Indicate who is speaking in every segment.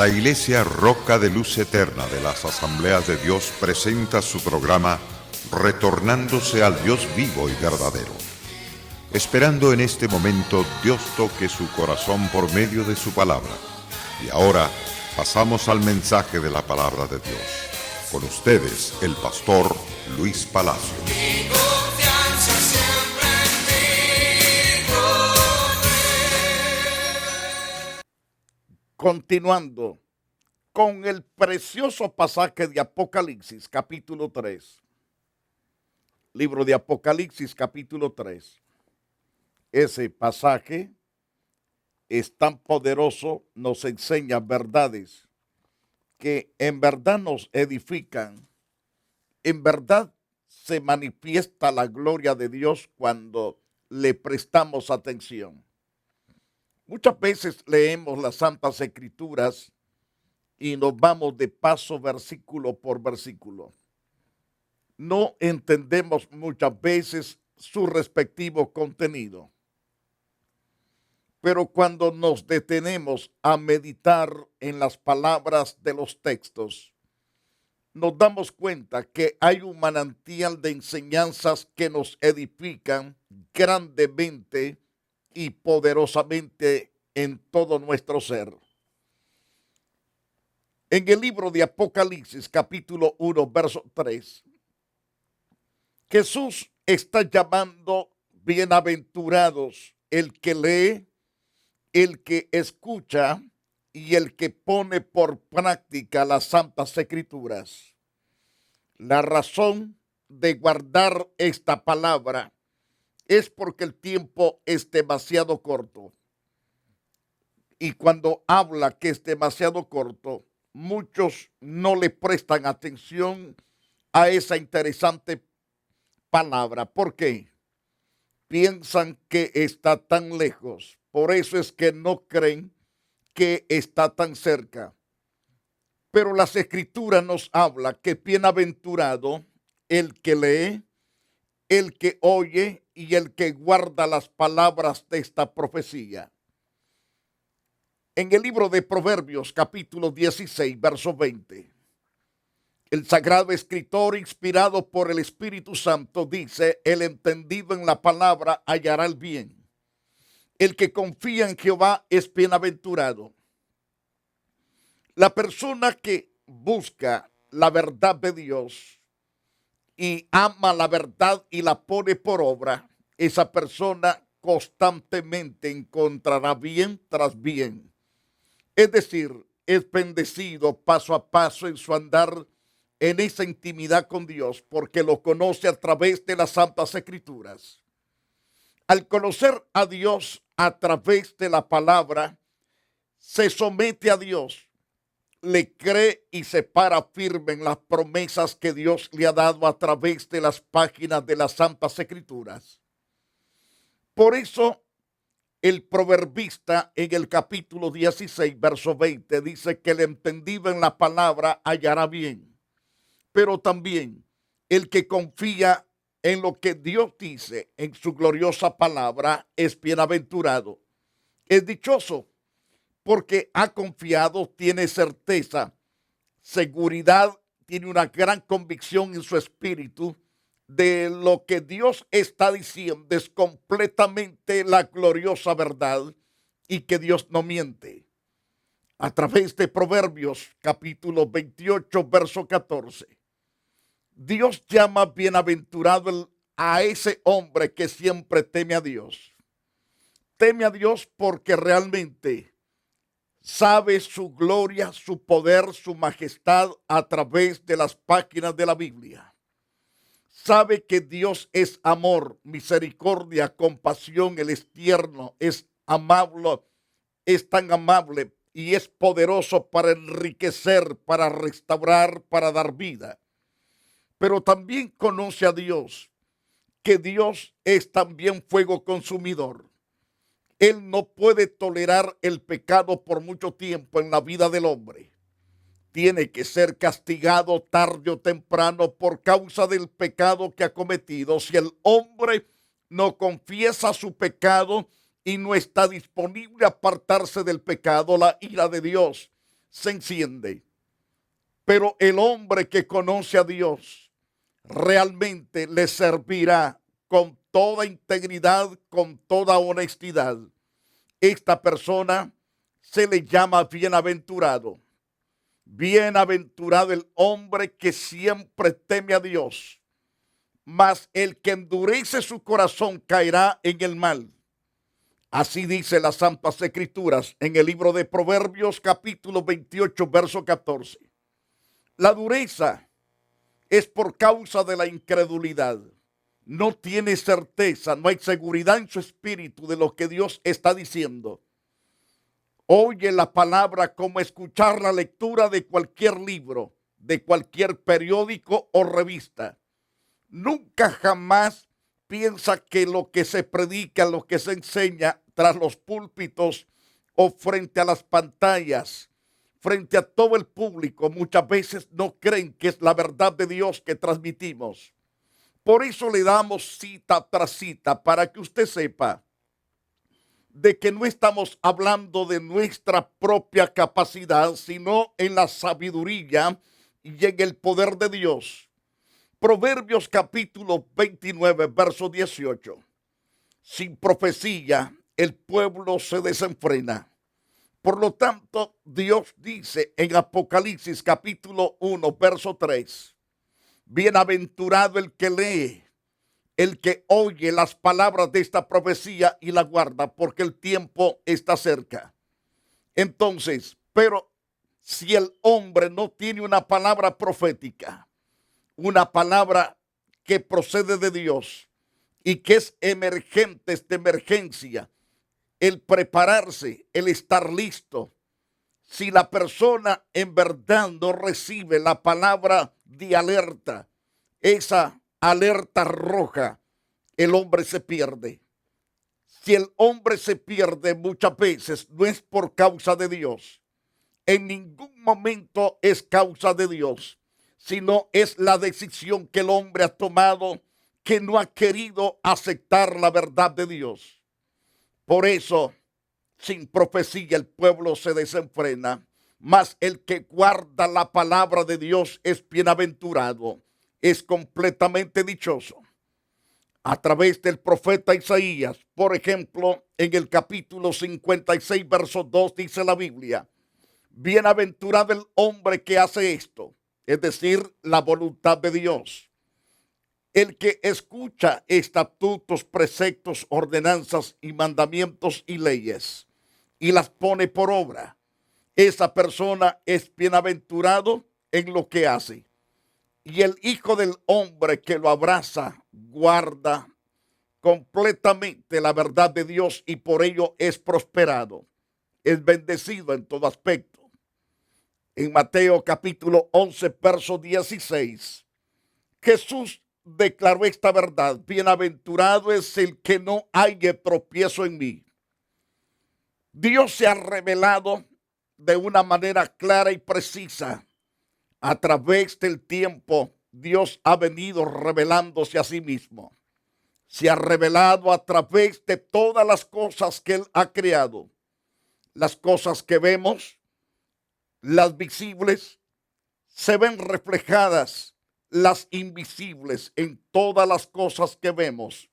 Speaker 1: La Iglesia Roca de Luz Eterna de las Asambleas de Dios presenta su programa Retornándose al Dios vivo y verdadero. Esperando en este momento Dios toque su corazón por medio de su palabra. Y ahora pasamos al mensaje de la palabra de Dios. Con ustedes, el pastor Luis Palacio.
Speaker 2: Mi confianza siempre en ti,
Speaker 3: Continuando con el precioso pasaje de Apocalipsis, capítulo 3. Libro de Apocalipsis, capítulo 3. Ese pasaje es tan poderoso, nos enseña verdades que en verdad nos edifican. En verdad se manifiesta la gloria de Dios cuando le prestamos atención. Muchas veces leemos las Santas Escrituras y nos vamos de paso versículo por versículo. No entendemos muchas veces su respectivo contenido. Pero cuando nos detenemos a meditar en las palabras de los textos, nos damos cuenta que hay un manantial de enseñanzas que nos edifican grandemente y poderosamente en todo nuestro ser. En el libro de Apocalipsis, capítulo 1, verso 3, Jesús está llamando bienaventurados el que lee, el que escucha y el que pone por práctica las Santas Escrituras. La razón de guardar esta palabra es porque el tiempo es demasiado corto. Y cuando habla que es demasiado corto, muchos no le prestan atención a esa interesante palabra. ¿Por qué? Piensan que está tan lejos. Por eso es que no creen que está tan cerca. Pero las Escrituras nos habla que bienaventurado el que lee, el que oye y el que guarda las palabras de esta profecía. En el libro de Proverbios, capítulo 16, verso 20, el sagrado escritor inspirado por el Espíritu Santo dice: el entendido en la palabra hallará el bien. El que confía en Jehová es bienaventurado. La persona que busca la verdad de Dios y ama la verdad y la pone por obra, esa persona constantemente encontrará bien tras bien. Es decir, es bendecido paso a paso en su andar en esa intimidad con Dios, porque lo conoce a través de las Santas Escrituras. Al conocer a Dios a través de la palabra, se somete a Dios, le cree y se para firme en las promesas que Dios le ha dado a través de las páginas de las Santas Escrituras. Por eso, el proverbista en el capítulo 16, verso 20, dice que el entendido en la palabra hallará bien. Pero también el que confía en lo que Dios dice en su gloriosa palabra es bienaventurado. Es dichoso porque ha confiado, tiene certeza, seguridad, tiene una gran convicción en su espíritu de lo que Dios está diciendo es completamente la gloriosa verdad y que Dios no miente. A través de Proverbios capítulo 28, verso 14, Dios llama bienaventurado a ese hombre que siempre teme a Dios. Teme a Dios porque realmente sabe su gloria, su poder, su majestad a través de las páginas de la Biblia. Sabe que Dios es amor, misericordia, compasión, Él es tierno, es amable, es tan amable y es poderoso para enriquecer, para restaurar, para dar vida. Pero también conoce a Dios, que Dios es también fuego consumidor. Él no puede tolerar el pecado por mucho tiempo en la vida del hombre. Tiene que ser castigado tarde o temprano por causa del pecado que ha cometido. Si el hombre no confiesa su pecado y no está disponible a apartarse del pecado, la ira de Dios se enciende. Pero el hombre que conoce a Dios realmente le servirá con toda integridad, con toda honestidad. Esta persona se le llama bienaventurado. Bienaventurado el hombre que siempre teme a Dios, mas el que endurece su corazón caerá en el mal. Así dice las Santas Escrituras en el libro de Proverbios capítulo 28, verso 14. La dureza es por causa de la incredulidad. No tiene certeza, no hay seguridad en su espíritu de lo que Dios está diciendo. Oye la palabra como escuchar la lectura de cualquier libro, de cualquier periódico o revista. Nunca jamás piensa que lo que se predica, lo que se enseña tras los púlpitos o frente a las pantallas, frente a todo el público, muchas veces no creen que es la verdad de Dios que transmitimos. Por eso le damos cita tras cita para que usted sepa de que no estamos hablando de nuestra propia capacidad, sino en la sabiduría y en el poder de Dios. Proverbios capítulo 29, verso 18. Sin profecía, el pueblo se desenfrena. Por lo tanto, Dios dice en Apocalipsis capítulo 1, verso 3. Bienaventurado el que lee, el que oye las palabras de esta profecía y la guarda, porque el tiempo está cerca. Entonces, pero si el hombre no tiene una palabra profética, una palabra que procede de Dios y que es emergente, esta emergencia, el prepararse, el estar listo. Si la persona en verdad no recibe la palabra de alerta, esa alerta roja, el hombre se pierde. Si el hombre se pierde muchas veces, no es por causa de Dios. En ningún momento es causa de Dios, sino es la decisión que el hombre ha tomado, que no ha querido aceptar la verdad de Dios. Por eso, sin profecía el pueblo se desenfrena, mas el que guarda la palabra de Dios es bienaventurado, es completamente dichoso. A través del profeta Isaías, por ejemplo, en el capítulo 56, verso 2, dice la Biblia: bienaventurado el hombre que hace esto, es decir, la voluntad de Dios. El que escucha estatutos, preceptos, ordenanzas y mandamientos y leyes y las pone por obra. Esa persona es bienaventurado en lo que hace. Y el Hijo del Hombre que lo abraza, guarda completamente la verdad de Dios y por ello es prosperado, es bendecido en todo aspecto. En Mateo capítulo 11, verso 16, Jesús declaró esta verdad: bienaventurado es el que no haya tropiezo en mí. Dios se ha revelado de una manera clara y precisa. A través del tiempo, Dios ha venido revelándose a sí mismo. Se ha revelado a través de todas las cosas que Él ha creado. Las cosas que vemos, las visibles, se ven reflejadas, las invisibles, en todas las cosas que vemos.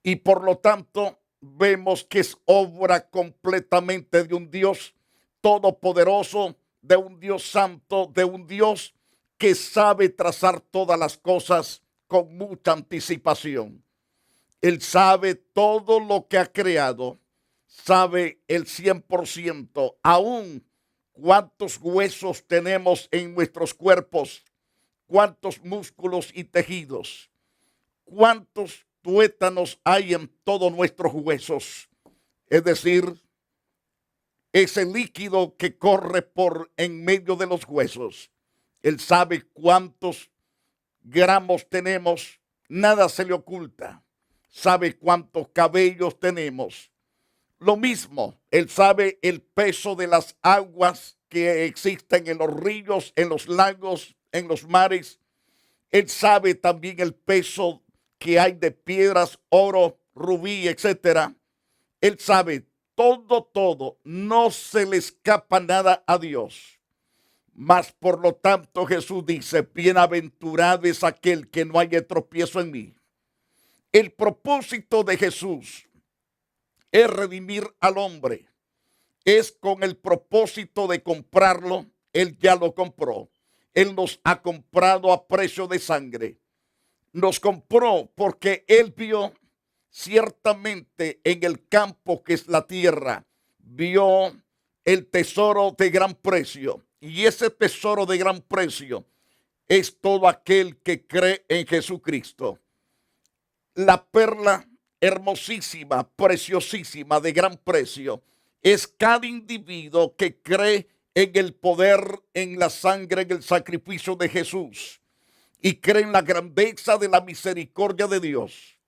Speaker 3: Y por lo tanto, vemos que es obra completamente de un Dios todopoderoso, de un Dios santo, de un Dios que sabe trazar todas las cosas con mucha anticipación. Él sabe todo lo que ha creado, sabe el 100%, aún cuántos huesos tenemos en nuestros cuerpos, cuántos músculos y tejidos, cuántos tuétanos hay en todos nuestros huesos. Es decir, ese líquido que corre por en medio de los huesos. Él sabe cuántos gramos tenemos, nada se le oculta. Sabe cuántos cabellos tenemos. Lo mismo, Él sabe el peso de las aguas que existen en los ríos, en los lagos, en los mares. Él sabe también el peso que hay de piedras, oro, rubí, etcétera. Él sabe todo, no se le escapa nada a Dios. Mas por lo tanto Jesús dice, bienaventurado es aquel que no haya tropiezo en mí. El propósito de Jesús es redimir al hombre. Es con el propósito de comprarlo. Él ya lo compró. Él nos ha comprado a precio de sangre. Nos compró porque Él vio ciertamente en el campo que es la tierra, vio el tesoro de gran precio. Y ese tesoro de gran precio es todo aquel que cree en Jesucristo. La perla hermosísima, preciosísima, de gran precio, es cada individuo que cree en el poder, en la sangre, en el sacrificio de Jesús y cree en la grandeza de la misericordia de Dios.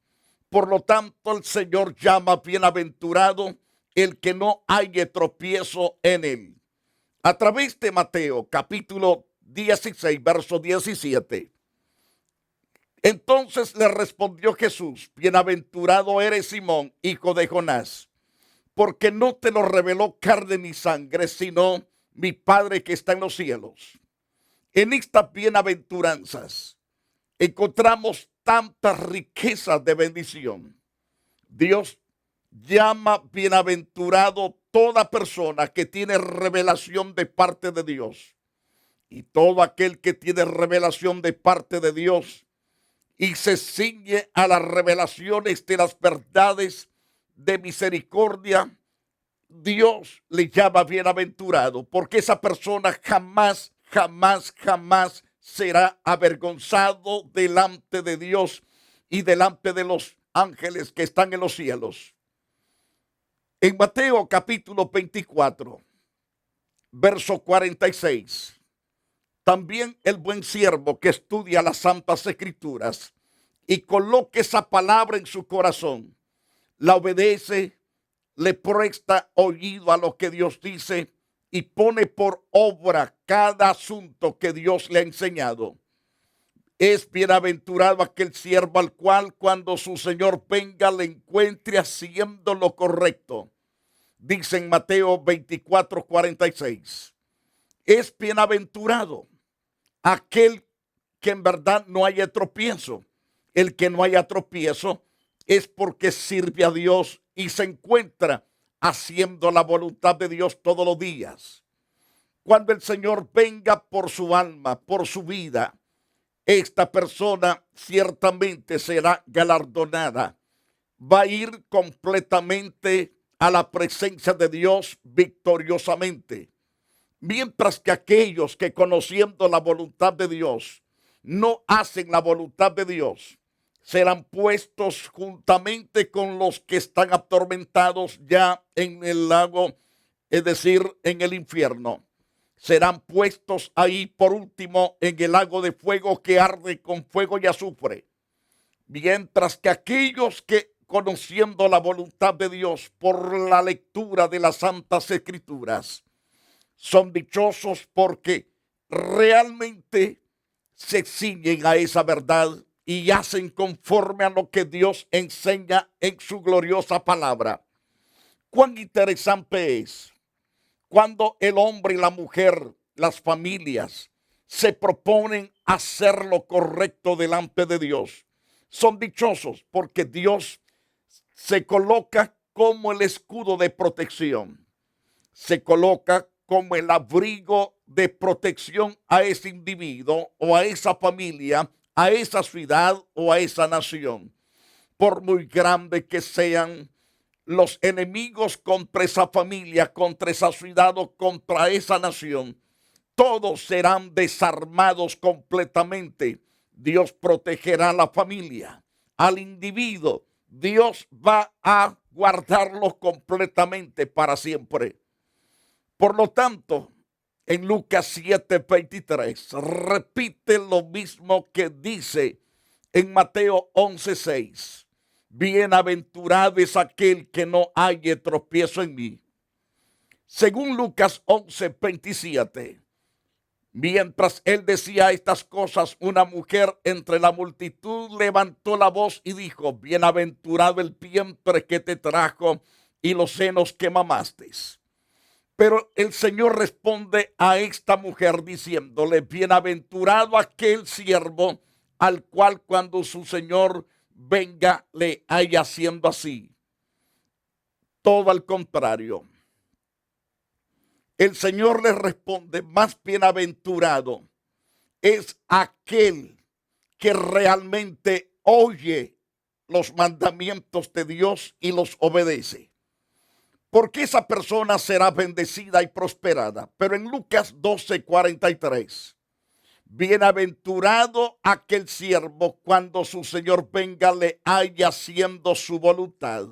Speaker 3: Por lo tanto, el Señor llama bienaventurado el que no haya tropiezo en él. A través de Mateo, capítulo 16, verso 17. Entonces le respondió Jesús, bienaventurado eres Simón, hijo de Jonás, porque no te lo reveló carne ni sangre, sino mi Padre que está en los cielos. En estas bienaventuranzas encontramos tantas riquezas de bendición. Dios llama bienaventurado toda persona que tiene revelación de parte de Dios. Y todo aquel que tiene revelación de parte de Dios y se ciñe a las revelaciones de las verdades de misericordia, Dios le llama bienaventurado, porque esa persona jamás será avergonzado delante de Dios y delante de los ángeles que están en los cielos. En Mateo capítulo 24, verso 46, también el buen siervo que estudia las santas escrituras y coloque esa palabra en su corazón, la obedece, le presta oído a lo que Dios dice y pone por obra cada asunto que Dios le ha enseñado. Es bienaventurado aquel siervo al cual cuando su Señor venga le encuentre haciendo lo correcto. Dice en Mateo 24, 46. Es bienaventurado aquel que en verdad no haya tropiezo. El que no haya tropiezo es porque sirve a Dios y se encuentra haciendo la voluntad de Dios todos los días. Cuando el Señor venga por su alma, por su vida, esta persona ciertamente será galardonada. Va a ir completamente a la presencia de Dios victoriosamente. Mientras que aquellos que conociendo la voluntad de Dios no hacen la voluntad de Dios, serán puestos juntamente con los que están atormentados ya en el lago, es decir, en el infierno. Serán puestos ahí por último en el lago de fuego que arde con fuego y azufre. Mientras que aquellos que conociendo la voluntad de Dios por la lectura de las santas escrituras son dichosos porque realmente se ciñen a esa verdad y hacen conforme a lo que Dios enseña en su gloriosa palabra. Cuán interesante es cuando el hombre y la mujer, las familias, se proponen hacer lo correcto delante de Dios. Son dichosos porque Dios se coloca como el escudo de protección. Se coloca como el abrigo de protección a ese individuo o a esa familia, a esa ciudad o a esa nación. Por muy grande que sean los enemigos contra esa familia, contra esa ciudad o contra esa nación, todos serán desarmados completamente. Dios protegerá a la familia, al individuo. Dios va a guardarlo completamente para siempre. Por lo tanto, en Lucas 7:23 repite lo mismo que dice en Mateo 11:6. Bienaventurado es aquel que no haya tropiezo en mí. Según Lucas 11:27, mientras él decía estas cosas, una mujer entre la multitud levantó la voz y dijo, bienaventurado el vientre que te trajo y los senos que mamaste. Pero el Señor responde a esta mujer diciéndole, bienaventurado aquel siervo al cual cuando su Señor venga le haya haciendo así. Todo al contrario. El Señor le responde, más bienaventurado es aquel que realmente oye los mandamientos de Dios y los obedece. Porque esa persona será bendecida y prosperada. Pero en Lucas 12:43, bienaventurado aquel siervo cuando su Señor venga le haya haciendo su voluntad.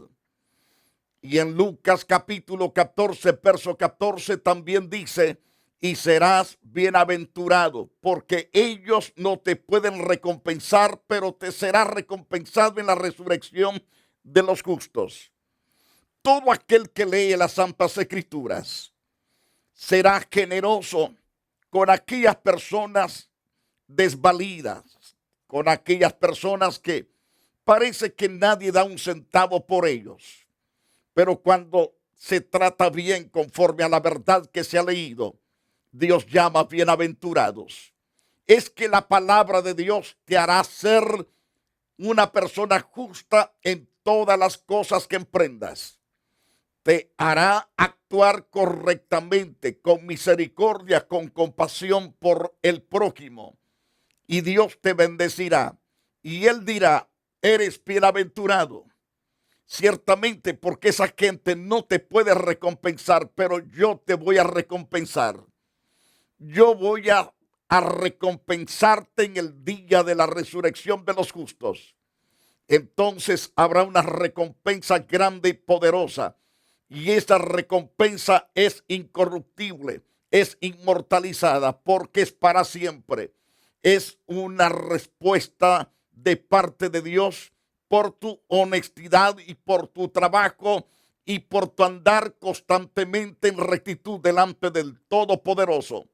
Speaker 3: Y en Lucas capítulo 14, verso 14 también dice, y serás bienaventurado, porque ellos no te pueden recompensar, pero te será recompensado en la resurrección de los justos. Todo aquel que lee las Santas Escrituras será generoso con aquellas personas desvalidas, con aquellas personas que parece que nadie da un centavo por ellos. Pero cuando se trata bien conforme a la verdad que se ha leído, Dios llama bienaventurados. Es que la palabra de Dios te hará ser una persona justa en todas las cosas que emprendas. Te hará actuar correctamente, con misericordia, con compasión por el prójimo. Y Dios te bendecirá. Y Él dirá, eres bienaventurado. Ciertamente, porque esa gente no te puede recompensar, pero yo te voy a recompensar. Yo voy a recompensarte en el día de la resurrección de los justos. Entonces habrá una recompensa grande y poderosa. Y esa recompensa es incorruptible, es inmortalizada, porque es para siempre. Es una respuesta de parte de Dios por tu honestidad y por tu trabajo y por tu andar constantemente en rectitud delante del Todopoderoso.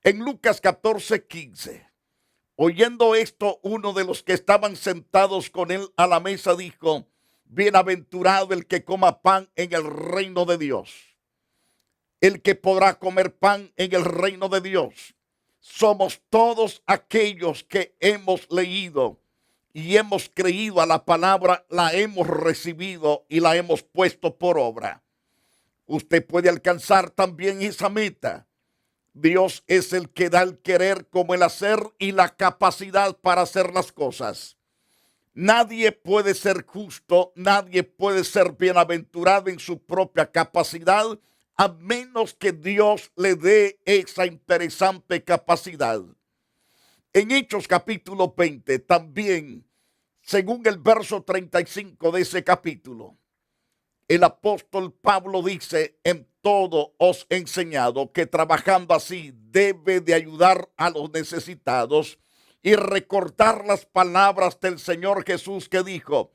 Speaker 3: En Lucas 14:15, oyendo esto, uno de los que estaban sentados con él a la mesa dijo, bienaventurado el que coma pan en el reino de Dios. El que podrá comer pan en el reino de Dios. Somos todos aquellos que hemos leído y hemos creído a la palabra, la hemos recibido y la hemos puesto por obra. Usted puede alcanzar también esa meta. Dios es el que da el querer como el hacer y la capacidad para hacer las cosas. Nadie puede ser justo, nadie puede ser bienaventurado en su propia capacidad, a menos que Dios le dé esa interesante capacidad. En Hechos capítulo 20, también, según el verso 35 de ese capítulo, el apóstol Pablo dice, en todo os he enseñado que trabajando así debe de ayudar a los necesitados y recordar las palabras del Señor Jesús que dijo,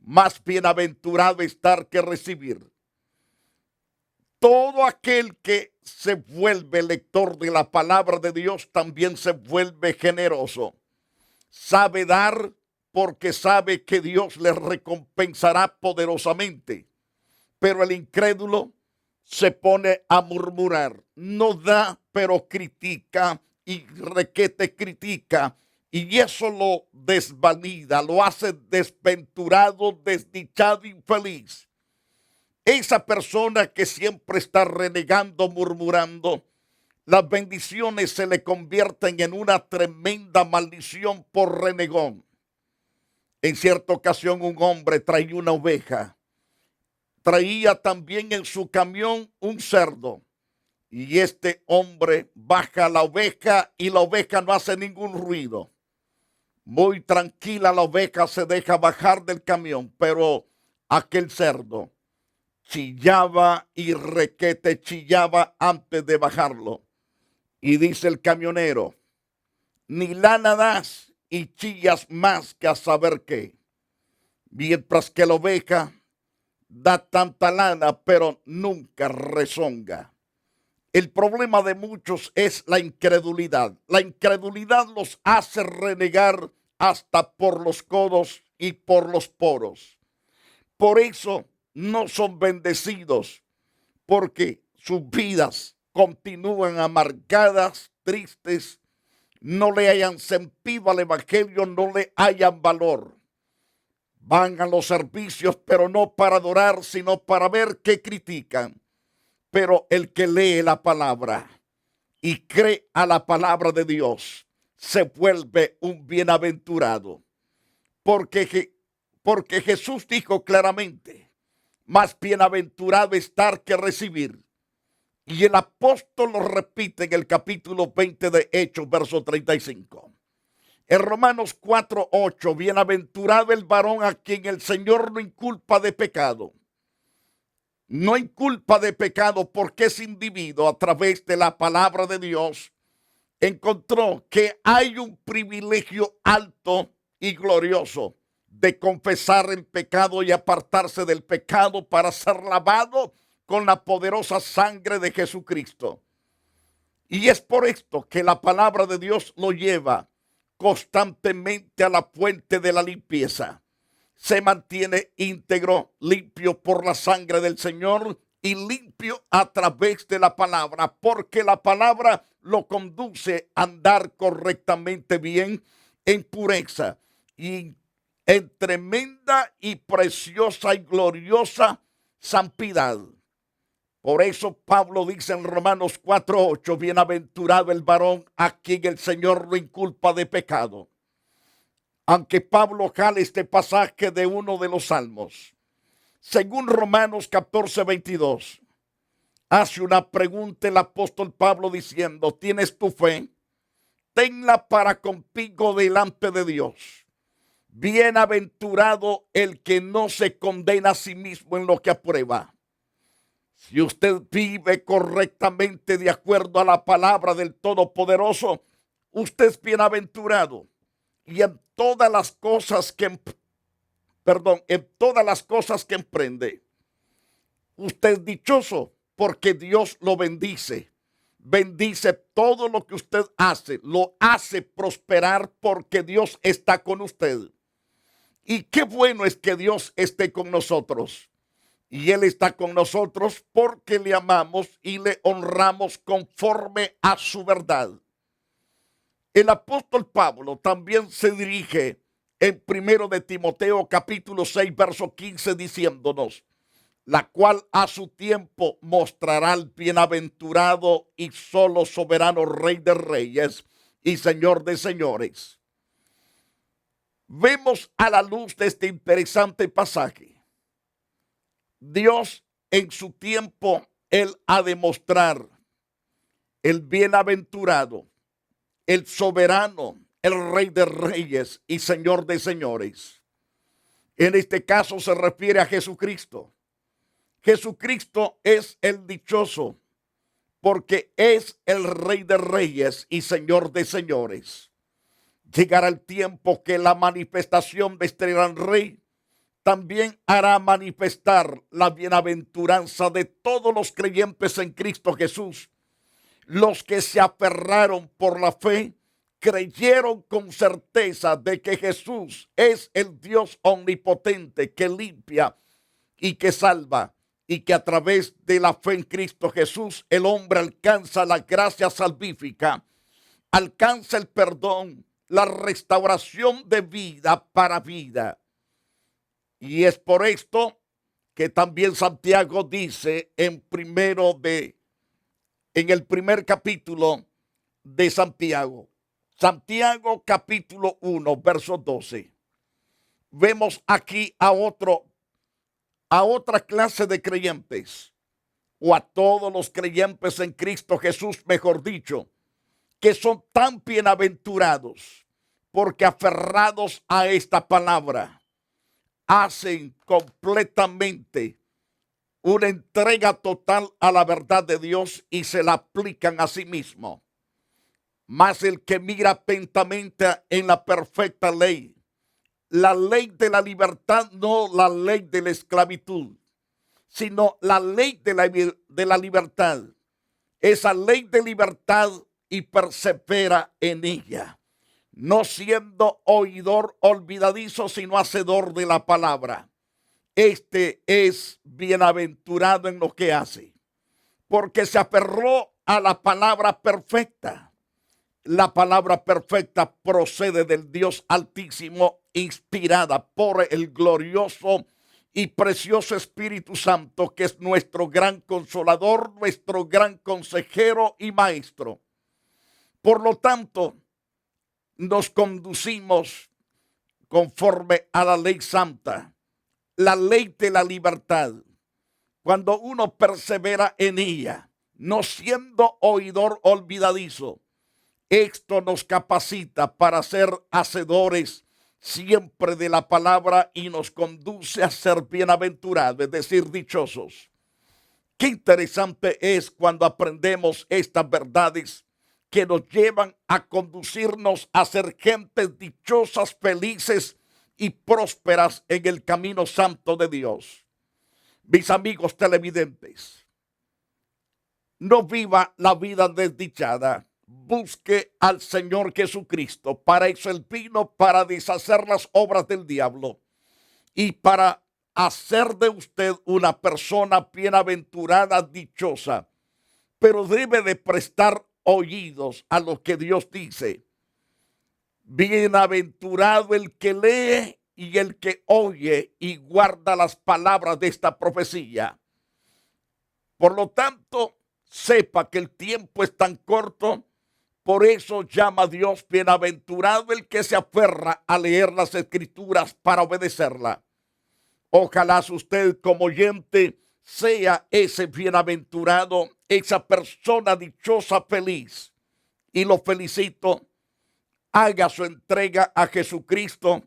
Speaker 3: más bienaventurado estar que recibir. Todo aquel que se vuelve lector de la palabra de Dios también se vuelve generoso. Sabe dar porque sabe que Dios le recompensará poderosamente. Pero el incrédulo se pone a murmurar. No da, pero critica y requete critica. Y eso lo desvalida, lo hace desventurado, desdichado, infeliz. Esa persona que siempre está renegando, murmurando, las bendiciones se le convierten en una tremenda maldición por renegón. En cierta ocasión un hombre traía una oveja. Traía también en su camión un cerdo. Y este hombre baja la oveja y la oveja no hace ningún ruido. Muy tranquila la oveja se deja bajar del camión, pero aquel cerdo chillaba y requete chillaba antes de bajarlo. Y dice el camionero, ni lana das y chillas más que a saber qué. Mientras que la oveja da tanta lana, pero nunca rezonga. El problema de muchos es la incredulidad. La incredulidad los hace renegar hasta por los codos y por los poros. Por eso no son bendecidos porque sus vidas continúan amargadas, tristes, no le hayan sentido al evangelio, no le hayan valor. Van a los servicios, pero no para adorar, sino para ver qué critican. Pero el que lee la palabra y cree a la palabra de Dios, se vuelve un bienaventurado. Porque Jesús dijo claramente, más bienaventurado estar que recibir. Y el apóstol lo repite en el capítulo 20 de Hechos, verso 35. En Romanos 4:8, bienaventurado el varón a quien el Señor no inculpa de pecado. No inculpa de pecado porque ese individuo, a través de la palabra de Dios, encontró que hay un privilegio alto y glorioso de confesar el pecado y apartarse del pecado para ser lavado con la poderosa sangre de Jesucristo. Y es por esto que la palabra de Dios lo lleva constantemente a la fuente de la limpieza. Se mantiene íntegro, limpio por la sangre del Señor y limpio a través de la palabra, porque la palabra lo conduce a andar correctamente bien en pureza y en tremenda y preciosa y gloriosa santidad. Por eso Pablo dice en Romanos 4:8, bienaventurado el varón a quien el Señor no inculpa de pecado. Aunque Pablo jale este pasaje de uno de los salmos, según Romanos 14:22, hace una pregunta el apóstol Pablo diciendo, ¿tienes tu fe? Tenla para contigo delante de Dios. Bienaventurado el que no se condena a sí mismo en lo que aprueba. Si usted vive correctamente de acuerdo a la palabra del Todopoderoso, usted es bienaventurado. Y en todas las cosas que emprende, usted es dichoso porque Dios lo bendice. Bendice todo lo que usted hace, lo hace prosperar porque Dios está con usted. Y qué bueno es que Dios esté con nosotros. Y Él está con nosotros porque le amamos y le honramos conforme a su verdad. El apóstol Pablo también se dirige en 1 de Timoteo capítulo 6, verso 15, diciéndonos, la cual a su tiempo mostrará al bienaventurado y solo soberano Rey de Reyes y Señor de Señores. Vemos a la luz de este interesante pasaje. Dios en su tiempo, Él ha de mostrar el bienaventurado, el soberano, el Rey de Reyes y Señor de Señores. En este caso se refiere a Jesucristo. Jesucristo es el dichoso porque es el Rey de Reyes y Señor de Señores. Llegará el tiempo que la manifestación de este gran Rey también hará manifestar la bienaventuranza de todos los creyentes en Cristo Jesús. Los que se aferraron por la fe, creyeron con certeza de que Jesús es el Dios omnipotente que limpia y que salva, y que a través de la fe en Cristo Jesús el hombre alcanza la gracia salvífica, alcanza el perdón, la restauración de vida para vida. Y es por esto que también Santiago dice en el primer capítulo de Santiago capítulo 1, verso 12. Vemos aquí a otra clase de creyentes, o a todos los creyentes en Cristo Jesús, mejor dicho, que son tan bienaventurados porque aferrados a esta palabra, hacen completamente una entrega total a la verdad de Dios y se la aplican a sí mismo. Mas el que mira atentamente en la perfecta ley, la ley de la libertad, no la ley de la esclavitud, sino la ley de la libertad, esa ley de libertad, y persevera en ella, no siendo oidor olvidadizo, sino hacedor de la palabra. este es bienaventurado en lo que hace, porque se aferró a la palabra perfecta. La palabra perfecta procede del Dios Altísimo, inspirada por el glorioso y precioso Espíritu Santo, que es nuestro gran consolador, nuestro gran consejero y maestro. Por lo tanto, nos conducimos conforme a la ley santa, la ley de la libertad. Cuando uno persevera en ella, no siendo oidor olvidadizo, esto nos capacita para ser hacedores siempre de la palabra y nos conduce a ser bienaventurados, es decir, dichosos. Qué interesante es cuando aprendemos estas verdades que nos llevan a conducirnos a ser gentes dichosas, felices y prósperas en el camino santo de Dios. Mis amigos televidentes, no viva la vida desdichada. Busque al Señor Jesucristo. Para eso Él vino, para deshacer las obras del diablo y para hacer de usted una persona bienaventurada, dichosa. Pero debe de prestar oídos a lo que Dios dice. Bienaventurado el que lee y el que oye y guarda las palabras de esta profecía. Por lo tanto, sepa que el tiempo es tan corto. Por eso llama a Dios bienaventurado el que se aferra a leer las escrituras para obedecerla. Ojalá usted como oyente sea ese bienaventurado, esa persona dichosa, feliz. Y lo felicito. Haga su entrega a Jesucristo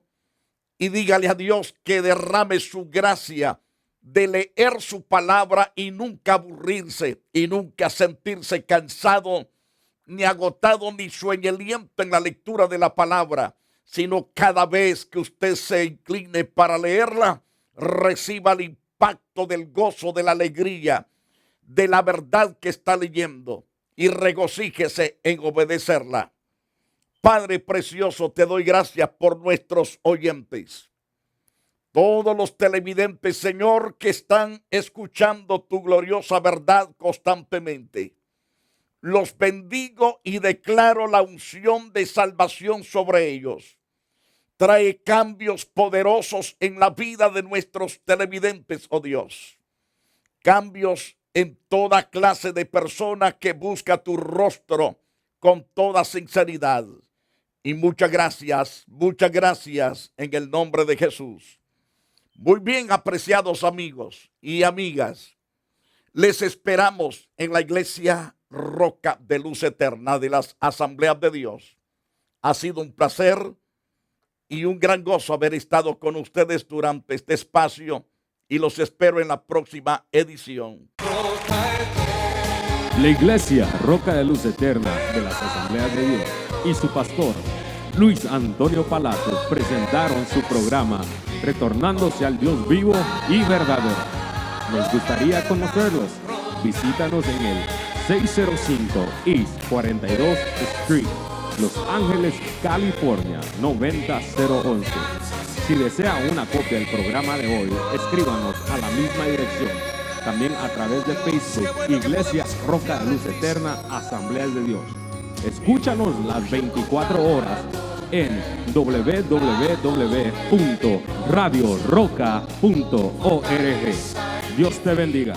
Speaker 3: y dígale a Dios que derrame su gracia de leer su palabra y nunca aburrirse y nunca sentirse cansado, ni agotado, ni sueñoliento en la lectura de la palabra, sino cada vez que usted se incline para leerla, reciba el impacto del gozo, de la alegría, de la verdad que está leyendo y regocíjese en obedecerla. Padre precioso, te doy gracias por nuestros oyentes. Todos los televidentes, Señor, que están escuchando tu gloriosa verdad constantemente. Los bendigo y declaro la unción de salvación sobre ellos. Trae cambios poderosos en la vida de nuestros televidentes, oh Dios. Cambios en toda clase de persona que busca tu rostro con toda sinceridad. Y muchas gracias en el nombre de Jesús. Muy bien, apreciados amigos y amigas. Les esperamos en la iglesia Roca de Luz Eterna de las Asambleas de Dios. Ha sido un placer y un gran gozo haber estado con ustedes durante este espacio y los espero en la próxima edición.
Speaker 4: La iglesia Roca de Luz Eterna de las Asambleas de Dios y su pastor Luis Antonio Palacio presentaron su programa Retornándose al Dios vivo y verdadero. Nos gustaría conocerlos. Visítanos en el 605 East 42 Street, Los Ángeles, California 90011. Si desea una copia del programa de hoy, escríbanos a la misma dirección. También a través de Facebook, Iglesia Roca de Luz Eterna, Asambleas de Dios. Escúchanos las 24 horas en www.radioroca.org. Dios te bendiga.